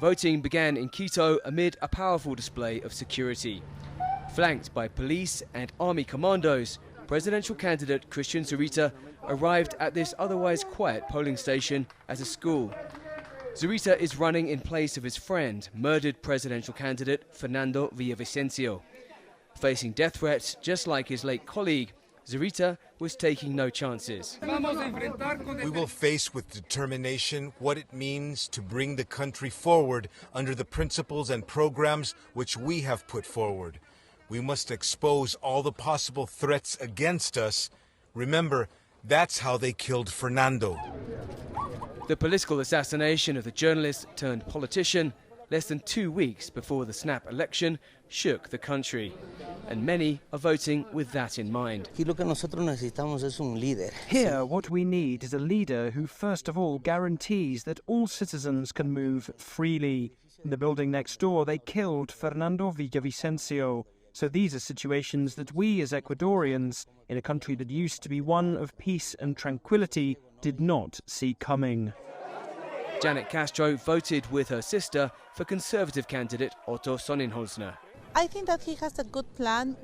Voting began in Quito amid a powerful display of security. Flanked by police and army commandos, presidential candidate Christian Zurita arrived at this otherwise quiet polling station at a school. Zurita is running in place of his friend, murdered presidential candidate Fernando Villavicencio. Facing death threats just like his late colleague, Zurita was taking no chances. We will face with determination what it means to bring the country forward under the principles and programs which we have put forward. We must expose all the possible threats against us. Remember, that's how they killed Fernando. The political assassination of the journalist turned politician less than 2 weeks before the snap election shook the country. And many are voting with that in mind. Here, what we need is a leader who first of all guarantees that all citizens can move freely. In the building next door, they killed Fernando Villavicencio. So these are situations that we as Ecuadorians, in a country that used to be one of peace and tranquility, did not see coming. Janet Castro voted with her sister for Conservative candidate Otto Sonnenholzner. I think that he has a good plan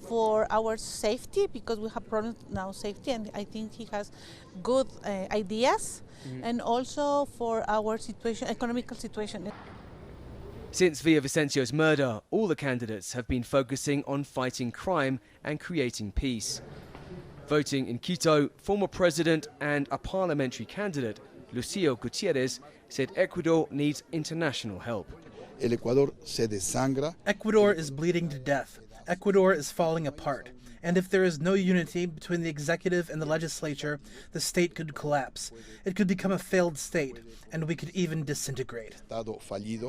for our safety, because we have problems now safety, and I think he has good ideas, and also for our situation, economical situation. Since Villavicencio's murder, all the candidates have been focusing on fighting crime and creating peace. Voting in Quito, former president and a parliamentary candidate, Lucio Gutierrez, said Ecuador needs international help. Ecuador is bleeding to death. Ecuador is falling apart. And if there is no unity between the executive and the legislature, the state could collapse. It could become a failed state, and we could even disintegrate. The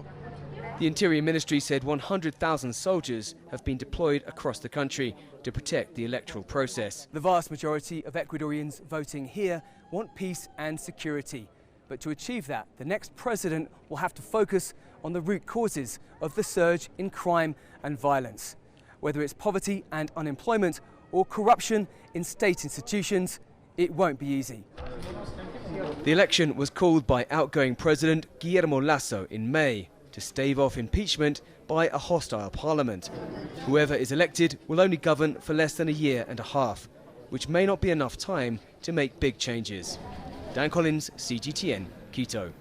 Interior Ministry said 100,000 soldiers have been deployed across the country to protect the electoral process. The vast majority of Ecuadorians voting here want peace and security. But to achieve that, the next president will have to focus on the root causes of the surge in crime and violence. Whether it's poverty and unemployment or corruption in state institutions, it won't be easy. The election was called by outgoing President Guillermo Lasso in May to stave off impeachment by a hostile parliament. Whoever is elected will only govern for less than a year and a half, which may not be enough time to make big changes. Dan Collyns, CGTN, Quito.